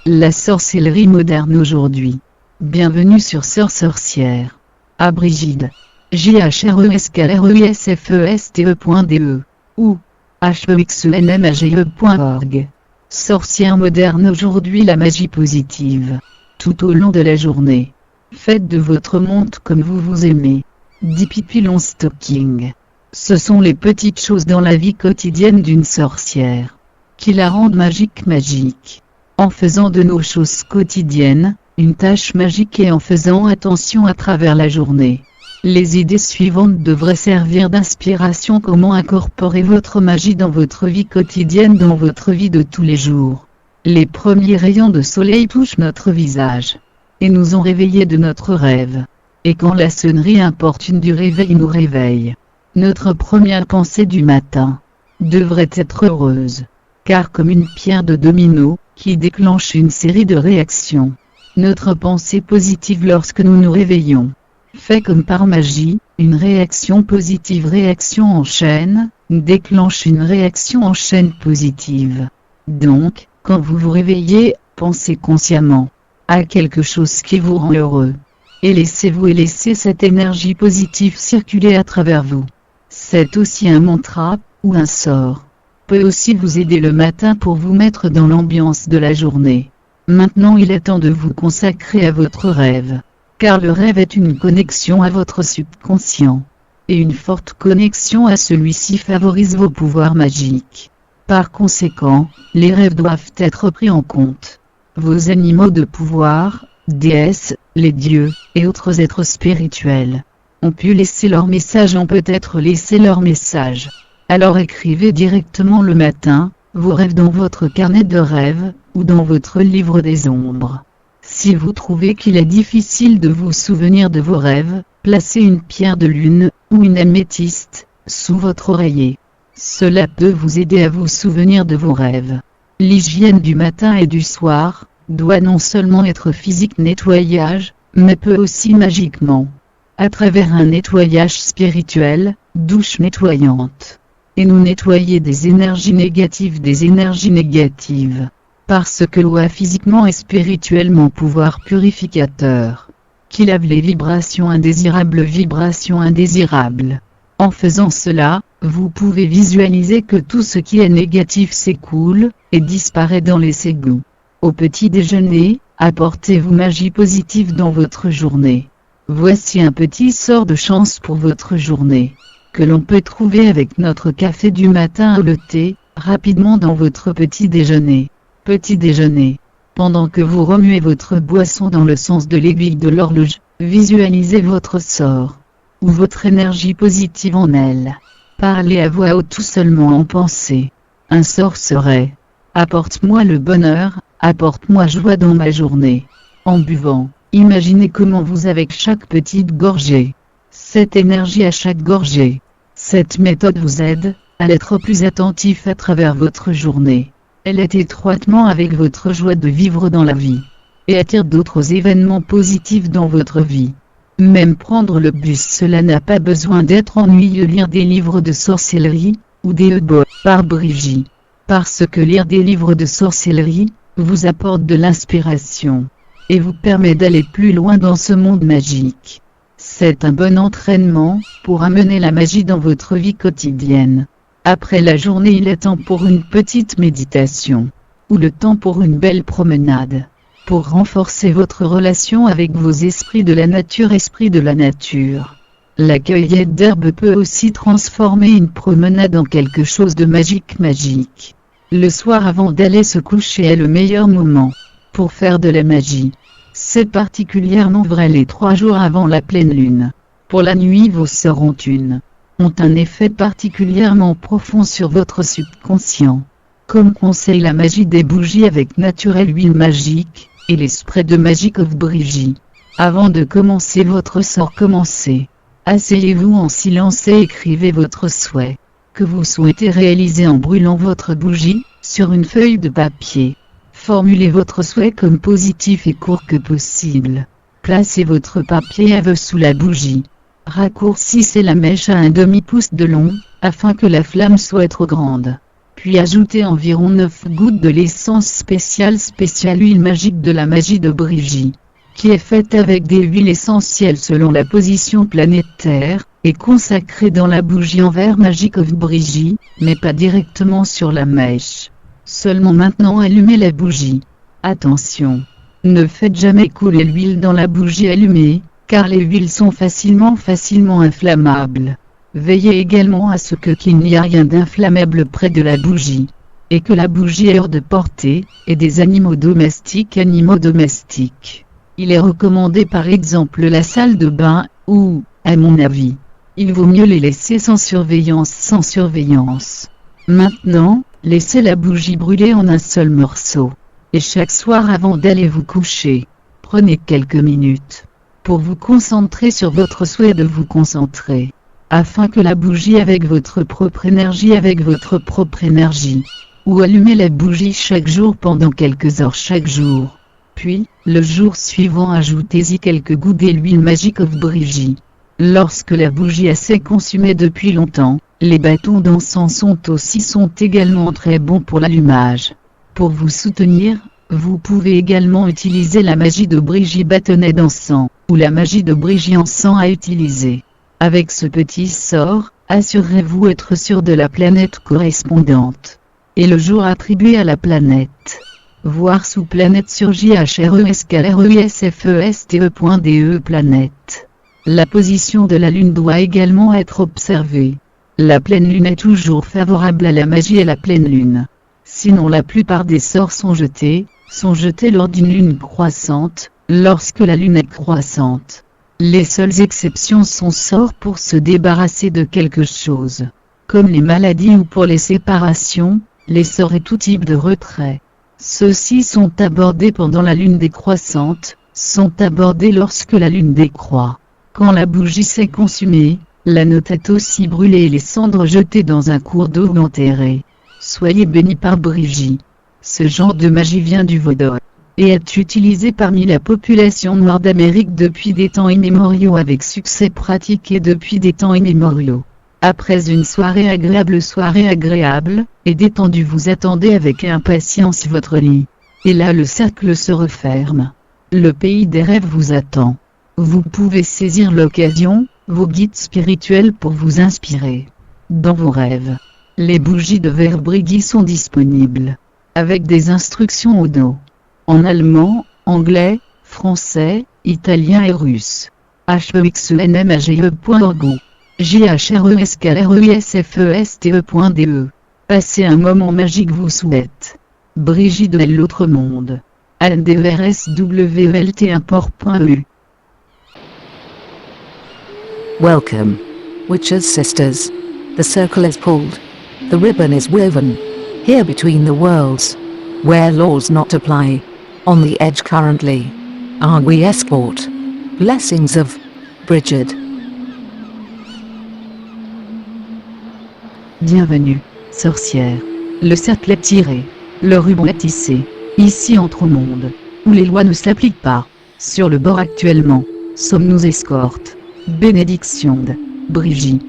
La sorcellerie moderne aujourd'hui. Bienvenue sur Sœur Sorcière. À Brigide. JHRESKRESFESTE.de ou HEXENMAGE.org. Sorcière moderne aujourd'hui, la magie positive. Tout au long de la journée. Faites de votre monde comme vous vous aimez. Dit Pippi Longstocking. Ce sont les petites choses dans la vie quotidienne d'une sorcière qui la rendent magique. En faisant de nos choses quotidiennes une tâche magique et en faisant attention à travers la journée. Les idées suivantes devraient servir d'inspiration. Comment incorporer votre magie dans votre vie quotidienne, dans votre vie de tous les jours. Les premiers rayons de soleil touchent notre visage et nous ont réveillés de notre rêve. Et quand la sonnerie importune du réveil nous réveille, notre première pensée du matin devrait être heureuse. Car comme une pierre de domino qui déclenche une série de réactions, notre pensée positive lorsque nous nous réveillons fait comme par magie, une réaction positive, réaction en chaîne, déclenche une réaction en chaîne positive. Donc, quand vous vous réveillez, pensez consciemment à quelque chose qui vous rend heureux. Et laissez cette énergie positive circuler à travers vous. C'est aussi un mantra, ou un sort. Peut aussi vous aider le matin pour vous mettre dans l'ambiance de la journée. Maintenant il est temps de vous consacrer à votre rêve. Car le rêve est une connexion à votre subconscient. Et une forte connexion à celui-ci favorise vos pouvoirs magiques. Par conséquent, les rêves doivent être pris en compte. Vos animaux de pouvoir, déesses, les dieux, et autres êtres spirituels, ont pu laisser leur message, ont peut-être laissé leur message. Alors écrivez directement le matin, vos rêves dans votre carnet de rêves, ou dans votre livre des ombres. Si vous trouvez qu'il est difficile de vous souvenir de vos rêves, placez une pierre de lune, ou une améthyste, sous votre oreiller. Cela peut vous aider à vous souvenir de vos rêves. L'hygiène du matin et du soir doit non seulement être physique, nettoyage, mais peut aussi magiquement, à travers un nettoyage spirituel, douche nettoyante. Et nous nettoyer des énergies négatives, parce que l'eau a physiquement et spirituellement pouvoir purificateur, qui lave les vibrations indésirables. En faisant cela, vous pouvez visualiser que tout ce qui est négatif s'écoule, et disparaît dans les égouts. Au petit déjeuner, apportez-vous magie positive dans votre journée. Voici un petit sort de chance pour votre journée, que l'on peut trouver avec notre café du matin ou le thé, rapidement dans votre petit déjeuner. Petit déjeuner. Pendant que vous remuez votre boisson dans le sens de l'aiguille de l'horloge, visualisez votre sort, ou votre énergie positive en elle. Parlez à voix haute, tout seulement en pensée. Un sort serait: apporte-moi le bonheur, apporte-moi joie dans ma journée. En buvant, imaginez comment vous avec chaque petite gorgée, cette énergie à chaque gorgée. Cette méthode vous aide à être plus attentif à travers votre journée. Elle est étroitement avec votre joie de vivre dans la vie, et attire d'autres événements positifs dans votre vie. Même prendre le bus, cela n'a pas besoin d'être ennuyeux. Lire des livres de sorcellerie, ou des e-books, par Brigitte. Parce que lire des livres de sorcellerie vous apporte de l'inspiration, et vous permet d'aller plus loin dans ce monde magique. C'est un bon entraînement pour amener la magie dans votre vie quotidienne. Après la journée, il est temps pour une petite méditation, ou le temps pour une belle promenade, pour renforcer votre relation avec vos esprits de la nature. La cueillette d'herbe peut aussi transformer une promenade en quelque chose de magique. Le soir avant d'aller se coucher est le meilleur moment pour faire de la magie. C'est particulièrement vrai les 3 jours avant la pleine lune. Pour la nuit, vos sorts ont un effet particulièrement profond sur votre subconscient. Comme conseille la magie des bougies avec naturelle huile magique, et les sprays de Magic of Brigitte. Avant de commencer votre sort, asseyez-vous en silence et écrivez votre souhait, que vous souhaitez réaliser en brûlant votre bougie, sur une feuille de papier. Formulez votre souhait comme positif et court que possible. Placez votre papier à vœux sous la bougie. Raccourcissez la mèche à un demi-pouce de long, afin que la flamme soit trop grande. Puis ajoutez environ 9 gouttes de l'essence spéciale huile magique de la magie de Brigitte, qui est faite avec des huiles essentielles selon la position planétaire, et consacrée dans la bougie en verre magique of Brigitte, mais pas directement sur la mèche. Seulement maintenant allumez la bougie. Attention! Ne faites jamais couler l'huile dans la bougie allumée, car les huiles sont facilement inflammables. Veillez également à ce qu'il n'y a rien d'inflammable près de la bougie, et que la bougie est hors de portée, et des animaux domestiques. Il est recommandé par exemple la salle de bain, ou, à mon avis, il vaut mieux les laisser sans surveillance. Maintenant, laissez la bougie brûler en un seul morceau. Et chaque soir avant d'aller vous coucher, prenez quelques minutes pour vous concentrer sur votre souhait de vous concentrer, afin que la bougie avec votre propre énergie, ou allumez la bougie chaque jour pendant quelques heures chaque jour. Puis, le jour suivant ajoutez-y quelques gouttes de l'huile magique of Brigitte. Lorsque la bougie a s'est consumée depuis longtemps, les bâtons d'encens sont également très bons pour l'allumage. Pour vous soutenir, vous pouvez également utiliser la magie de Brigitte bâtonnet d'encens, ou la magie de Brigitte encens à utiliser. Avec ce petit sort, assurez-vous être sûr de la planète correspondante, et le jour attribué à la planète. Voir sous planète sur jhresklerisfeste.de planète. La position de la Lune doit également être observée. La pleine Lune est toujours favorable à la magie et la pleine Lune. Sinon la plupart des sorts sont jetés lors d'une Lune croissante, lorsque la Lune est croissante. Les seules exceptions sont sorts pour se débarrasser de quelque chose, comme les maladies ou pour les séparations, les sorts et tout type de retrait. Ceux-ci sont abordés pendant la Lune décroissante, sont abordés lorsque la Lune décroît. Quand la bougie s'est consumée, la note est aussi brûlée et les cendres jetées dans un cours d'eau ou enterrées. Soyez bénis par Brigitte. Ce genre de magie vient du vaudou, et est utilisé parmi la population noire d'Amérique depuis des temps immémoriaux avec succès pratiqué depuis des temps immémoriaux. Après une soirée agréable et détendue, vous attendez avec impatience votre lit. Et là le cercle se referme. Le pays des rêves vous attend. Vous pouvez saisir l'occasion, vos guides spirituels pour vous inspirer. Dans vos rêves, les bougies de verre Brigitte sont disponibles, avec des instructions au dos, en allemand, anglais, français, italien et russe. hexenmage.org ou jhresklerisfeste.de. Passez un moment magique vous souhaite. Brigitte de l'autre monde. ANDRSWLT1port.eu. Welcome, Witches Sisters. The circle is pulled. The ribbon is woven. Here between the worlds, where laws not apply. On the edge currently, are we escort. Blessings of Brigitte. Bienvenue, sorcière. Le cercle est tiré. Le ruban est tissé. Ici entre monde, où les lois ne s'appliquent pas. Sur le bord actuellement, sommes-nous escortes. Bénédiction de Brigitte.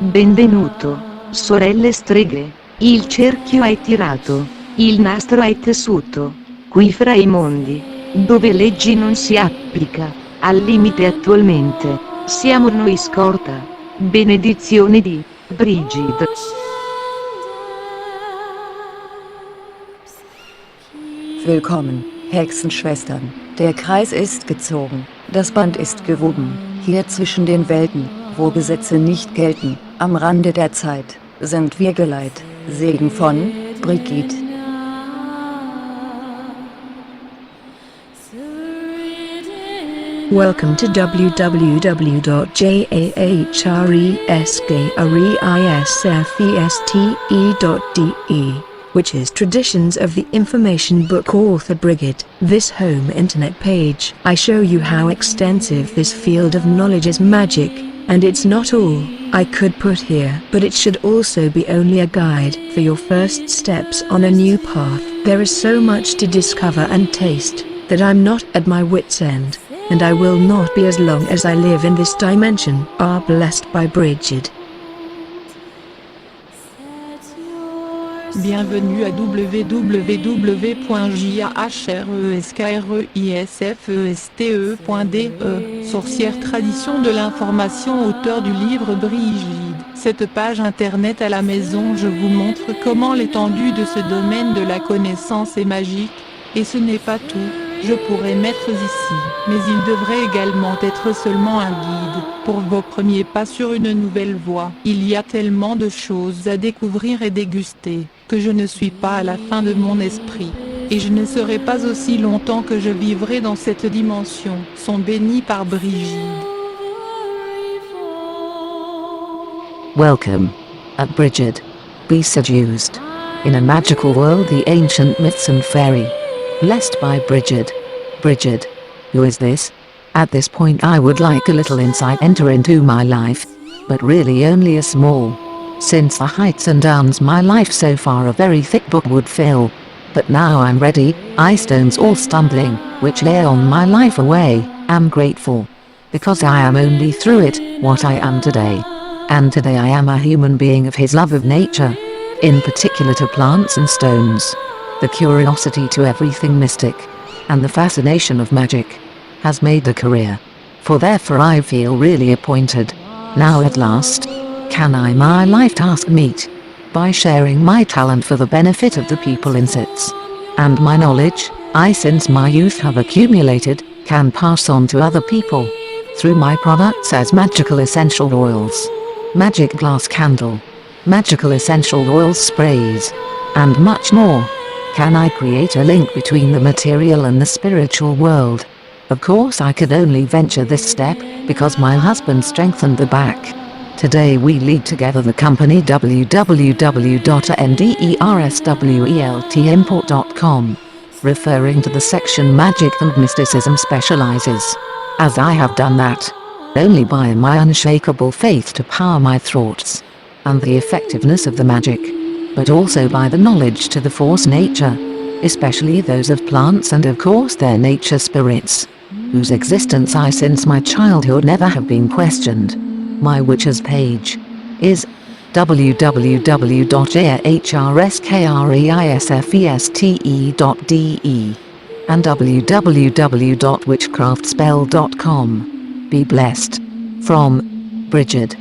Benvenuto, sorelle streghe. Il cerchio è tirato, il nastro è tessuto. Qui fra i mondi, dove leggi non si applica, al limite attualmente, siamo noi scorta. Benedizione di Brigitte. Willkommen, Hexenschwestern. Der Kreis ist gezogen, das Band ist gewoben. Hier zwischen den Welten, wo Gesetze nicht gelten, am Rande der Zeit, sind wir geleit. Segen von Brigitte. Welcome to www.jahreskerisfeste.de, which is Traditions of the Information Book author Brigitte. This home internet page, I show you how extensive this field of knowledge is magic, and it's not all I could put here, but it should also be only a guide for your first steps on a new path. There is so much to discover and taste, that I'm not at my wit's end. and I will not be as long as I live in this dimension. Are blessed by Bridget. Bienvenue à www.jahreskerisfeste.de, sorcière tradition de l'information, auteur du livre Brigide. Cette page internet à la maison, je vous montre comment l'étendue de ce domaine de la connaissance est magique, et ce n'est pas tout. Je pourrais mettre ici, mais il devrait également être seulement un guide, pour vos premiers pas sur une nouvelle voie. Il y a tellement de choses à découvrir et déguster, que je ne suis pas à la fin de mon esprit. Et je ne serai pas aussi longtemps que je vivrai dans cette dimension. Sont bénis par Brigide. Welcome. At Brigid. Be seduced. In a magical world, the ancient myths and fairy. Blessed by Brigid. Brigid. Who is this? At this point I would like a little insight enter into my life. But really only a small. Since the heights and downs my life so far a very thick book would fill. But now I'm ready, I stones all stumbling, which lay on my life away, am grateful. Because I am only through it, what I am today. And today I am a human being of his love of nature. In particular to plants and stones. The curiosity to everything mystic. And the fascination of magic. Has made a career. For therefore I feel really appointed. Now at last. Can I my life task meet? By sharing my talent for the benefit of the people in sits. And my knowledge, I since my youth have accumulated, can pass on to other people. Through my products as magical essential oils. Magic glass candle. Magical essential oil sprays. And much more. Can I create a link between the material and the spiritual world? Of course I could only venture this step, because my husband strengthened the back. Today we lead together the company www.ndersweltimport.com. Referring to the section Magic and Mysticism specializes. As I have done that. Only by my unshakable faith to power my thoughts. And the effectiveness of the magic. But also by the knowledge to the force nature. Especially those of plants and of course their nature spirits. Whose existence I since my childhood never have been questioned. My witch's page is www.jahrskerisfeste.de and www.witchcraftspell.com. Be blessed. From Brigid.